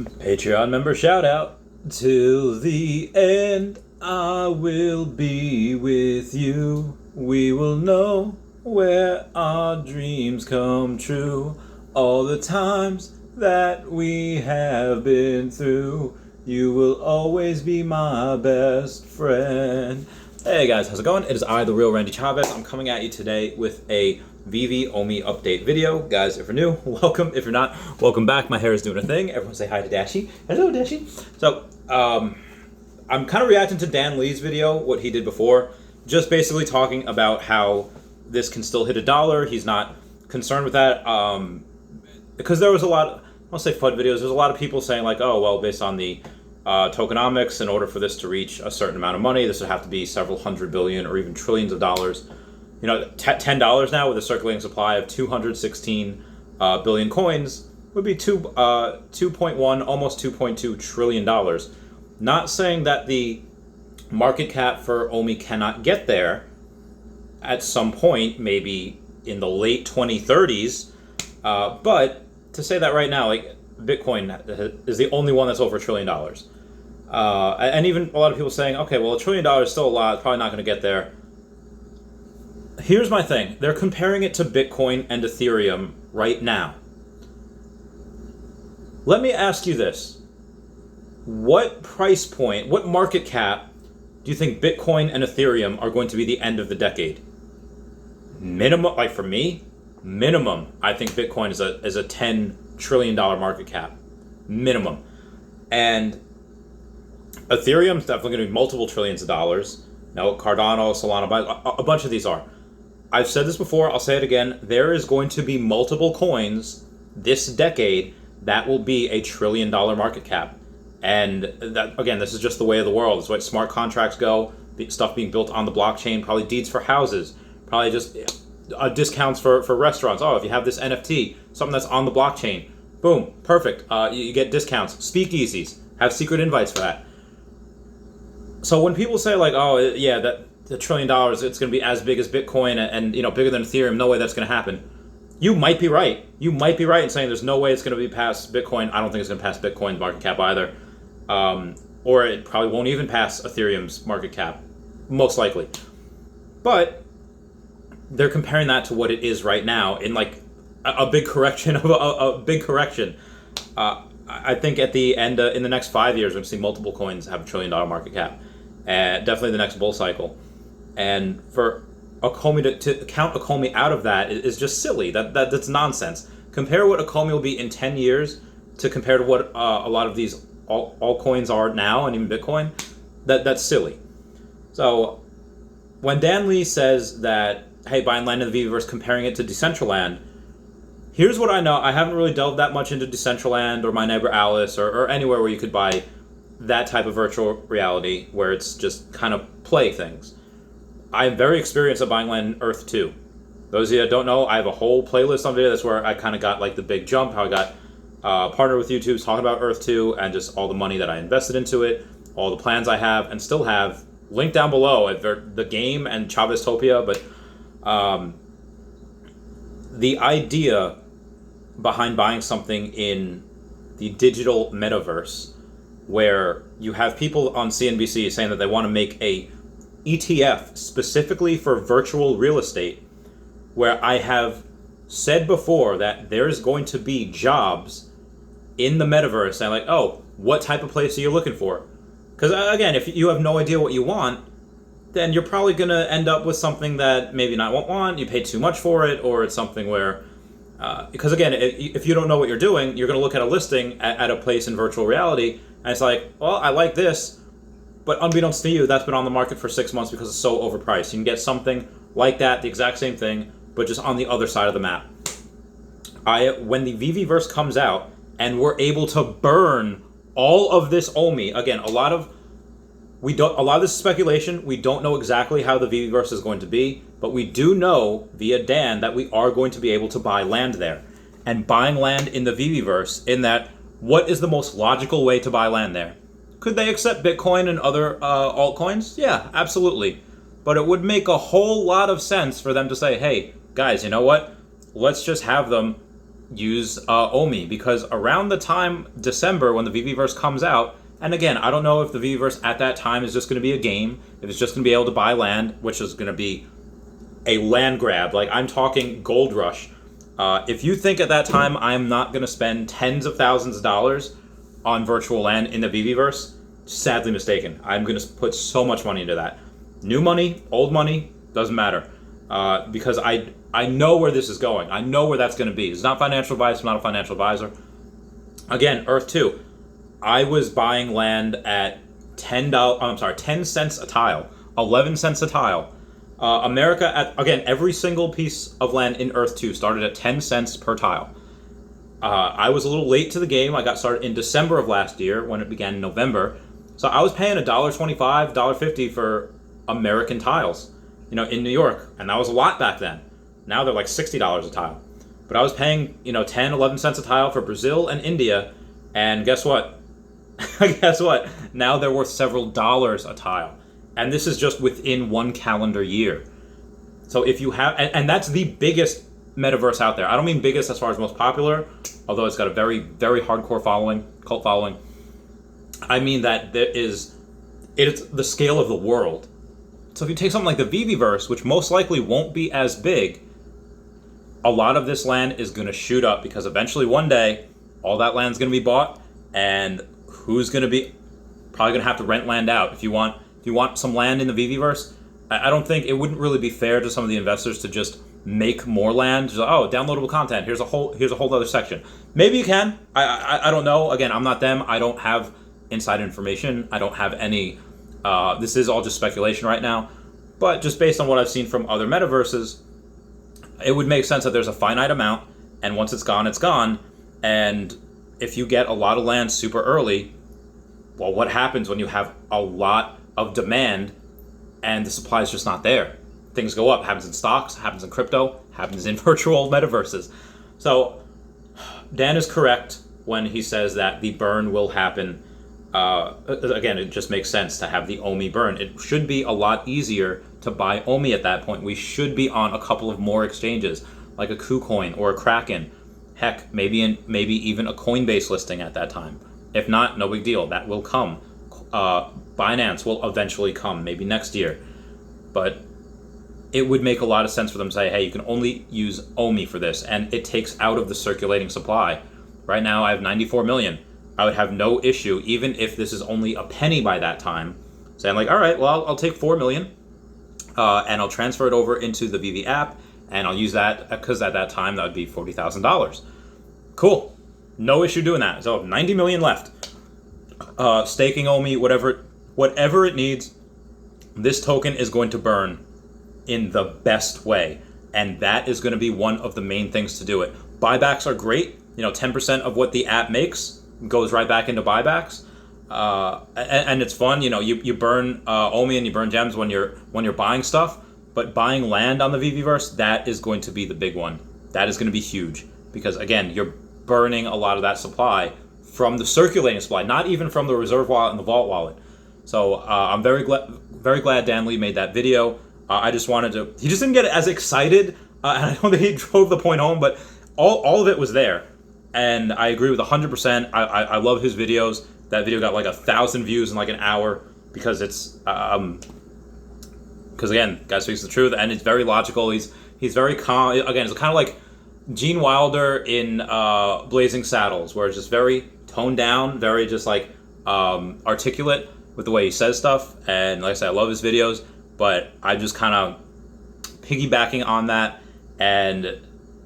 Patreon member shout out. Till the end, I will be with you. We will know where our dreams come true. All the times that we have been through. You will always be my best friend. Hey guys, how's it going? It is I, the real Randy Chavez. I'm coming at you today with a Veve OMI update video. Guys, if you're new, welcome. If you're not, welcome back. My hair is doing a thing. Everyone say hi to Dashi. Hello, Dashi. So, I'm kind of reacting to Dan Lee's video, what he did before, just basically talking about how this can still hit $1. He's not concerned with that, because there was a lot, I'll say FUD videos, there's a lot of people saying like, oh, well, based on the tokenomics, in order for this to reach a certain amount of money, this would have to be several hundred billion or even trillions of dollars. You know, $10 now with a circulating supply of 216 billion coins would be 2.1, almost $2.2 trillion. Not saying that the market cap for OMI cannot get there at some point, maybe in the late 2030s, but to say that right now, like, Bitcoin is the only one that's over $1 trillion. And even a lot of people saying, okay, well, $1 trillion is still a lot, probably not going to get there. Here's my thing. They're comparing it to Bitcoin and Ethereum right now. Let me ask you this. What price point, what market cap do you think Bitcoin and Ethereum are going to be the end of the decade? Minimum, like for me, minimum, I think Bitcoin is a $10 trillion market cap. Minimum. And Ethereum is definitely going to be multiple trillions of dollars. Now, Cardano, Solana, a bunch of these are. I've said this before, I'll say it again. There is going to be multiple coins this decade that will be a $1 trillion market cap. And that, again, this is just the way of the world. It's the way smart contracts go, the stuff being built on the blockchain, probably deeds for houses, probably just discounts for restaurants. Oh, if you have this NFT, something that's on the blockchain, boom, perfect. You get discounts. Speakeasies, have secret invites for that. So when people say like, oh, yeah, that the $1 trillion, it's going to be as big as Bitcoin and you know, bigger than Ethereum, no way that's going to happen. You might be right. You might be right in saying there's no way it's going to be past Bitcoin. I don't think it's going to pass Bitcoin's market cap either. Or it probably won't even pass Ethereum's market cap, most likely. But they're comparing that to what it is right now in like a big correction of a big correction. I think at the end, in the next 5 years, we're going to see multiple coins have $1 trillion market cap. Definitely the next bull cycle. And for a Okomi to count Okomi out of that is just silly. That's nonsense. Compare what Okomi will be in 10 years to compare to what a lot of these altcoins are now, and even Bitcoin. That's silly. So when Dan Lee says that, hey, buying land in the Veveverse, comparing it to Decentraland, here's what I know. I haven't really delved that much into Decentraland or My Neighbor Alice or anywhere where you could buy that type of virtual reality where it's just kind of play things. I'm very experienced at buying land in Earth 2. Those of you that don't know, I have a whole playlist on video. That's where I kind of got like the big jump, how I got partnered with YouTube talking about Earth 2 and just all the money that I invested into it, all the plans I have and still have. Link down below at the game and Chaveztopia, but the idea behind buying something in the digital metaverse where you have people on CNBC saying that they want to make a ETF specifically for virtual real estate, where I have said before that there's going to be jobs in the metaverse, and like, oh, what type of place are you looking for? Because again, if you have no idea what you want, then you're probably going to end up with something that maybe not want, you pay too much for it, or it's something where, because again, if you don't know what you're doing, you're going to look at a listing at a place in virtual reality, and it's like, well, I like this, but unbeknownst to you, that's been on the market for 6 months because it's so overpriced. You can get something like that, the exact same thing, but just on the other side of the map. When the Veveverse comes out, and we're able to burn all of this OMI, again, a lot of this is speculation. We don't know exactly how the Veveverse is going to be, but we do know via Dan that we are going to be able to buy land there. And buying land in the Veveverse, in that, what is the most logical way to buy land there? Could they accept Bitcoin and other altcoins? Yeah, absolutely. But it would make a whole lot of sense for them to say, hey, guys, you know what? Let's just have them use OMI, because around the time December when the Veveverse comes out, and again, I don't know if the Veveverse at that time is just going to be a game, if it's just going to be able to buy land, which is going to be a land grab. Like, I'm talking gold rush. If you think at that time I'm not going to spend tens of thousands of dollars on virtual land in the Veveverse, sadly mistaken. I'm going to put so much money into that. New money, old money, doesn't matter. Because I know where this is going. I know where that's going to be. It's not financial advice. I'm not a financial advisor. Again, Earth 2. I was buying land at $10 cents a tile, 11 cents a tile. America, again, every single piece of land in Earth 2 started at 10 cents per tile. I was a little late to the game. I got started in December of last year when it began in November. So I was paying $1.25, $1.50 for American tiles, in New York. And that was a lot back then. Now they're like $60 a tile. But I was paying, 10, 11 cents a tile for Brazil and India. And guess what? Guess what? Now they're worth several dollars a tile. And this is just within one calendar year. So if you have, and that's the biggest metaverse out there. I don't mean biggest as far as most popular, although it's got a very, very hardcore following, cult following. I mean that it's the scale of the world. So if you take something like the Veveverse, which most likely won't be as big, a lot of this land is going to shoot up, because eventually one day all that land's going to be bought, and who's going to be probably going to have to rent land out. If you want some land in the Veveverse, I don't think it wouldn't really be fair to some of the investors to just make more land. Just, downloadable content. Here's a whole other section. Maybe you can. I don't know. Again, I'm not them. I don't have inside information. I don't have any. This is all just speculation right now. But just based on what I've seen from other metaverses, it would make sense that there's a finite amount, and once it's gone, it's gone. And if you get a lot of land super early, well, what happens when you have a lot of demand and the supply is just not there? Things go up. Happens in stocks, happens in crypto, happens in virtual metaverses. So Dan is correct when he says that the burn will happen. Again, it just makes sense to have the OMI burn. It should be a lot easier to buy OMI at that point. We should be on a couple of more exchanges, like a KuCoin or a Kraken. Heck, maybe even a Coinbase listing at that time. If not, no big deal. That will come. Binance will eventually come, maybe next year. But it would make a lot of sense for them to say, hey, you can only use OMI for this, and it takes out of the circulating supply. Right now, I have 94 million. I would have no issue, even if this is only a penny by that time, saying like, all right, well, I'll take 4 million, and I'll transfer it over into the Veve app, and I'll use that, because at that time, that would be $40,000. Cool. No issue doing that. So 90 million left. Staking OMI, whatever it needs, this token is going to burn in the best way. And that is going to be one of the main things to do it. Buybacks are great. 10% of what the app makes goes right back into buybacks. And it's fun. You burn OMI and you burn gems when you're buying stuff. But buying land on the Veveverse, that is going to be the big one. That is going to be huge. Because again, you're burning a lot of that supply from the circulating supply, not even from the reserve wallet and the vault wallet. So I'm very glad Dan Lee made that video. I just wanted to. He just didn't get as excited, and I don't think he drove the point home. But all of it was there, and I agree with 100%. I love his videos. That video got like 1,000 views in like an hour because it's because again, guy speaks the truth, and it's very logical. He's very calm. Again, it's kind of like Gene Wilder in Blazing Saddles, where it's just very toned down, very just like articulate with the way he says stuff. And like I said, I love his videos, but I'm just kind of piggybacking on that and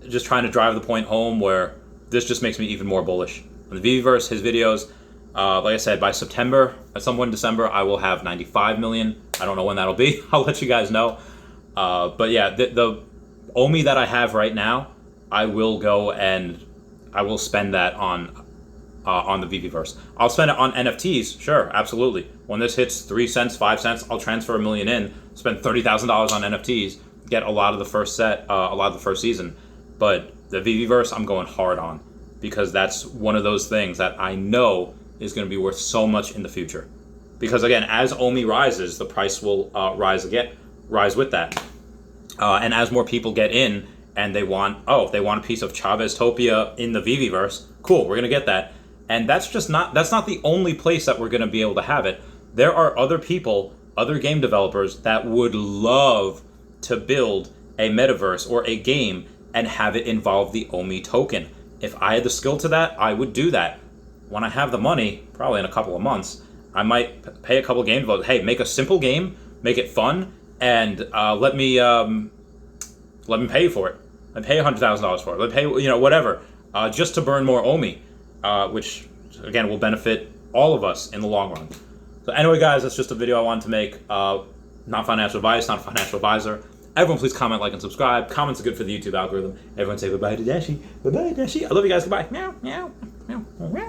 just trying to drive the point home where this just makes me even more bullish. On the Veveverse, his videos, like I said, by September, at some point in December, I will have 95 million. I don't know when that'll be. I'll let you guys know. But yeah, the OMI that I have right now, I will go and I will spend that on the Veveverse. I'll spend it on NFTs, sure, absolutely. When this hits 3 cents, 5 cents, I'll transfer $1 million in, spend $30,000 on NFTs, get a lot of the first set, a lot of the first season. But the Veveverse, I'm going hard on because that's one of those things that I know is going to be worth so much in the future. Because again, as OMI rises, the price will rise with that. And as more people get in and they want a piece of Chavez Topia in the Veveverse. Cool, we're gonna get that. And that's not the only place that we're gonna be able to have it. There are other people, other game developers that would love to build a metaverse or a game and have it involve the OMI token. If I had the skill to that, I would do that. When I have the money, probably in a couple of months, I might pay a couple of game developers, hey, make a simple game, make it fun, and let me pay for it. Let me pay $100,000 for it. Let me pay, whatever, just to burn more OMI, which again will benefit all of us in the long run. So anyway, guys, that's just a video I wanted to make. Not financial advice, not a financial advisor. Everyone, please comment, like, and subscribe. Comments are good for the YouTube algorithm. Everyone say bye-bye to Dashi. Bye-bye, Dashi. I love you guys. Goodbye. Meow, meow, meow, meow.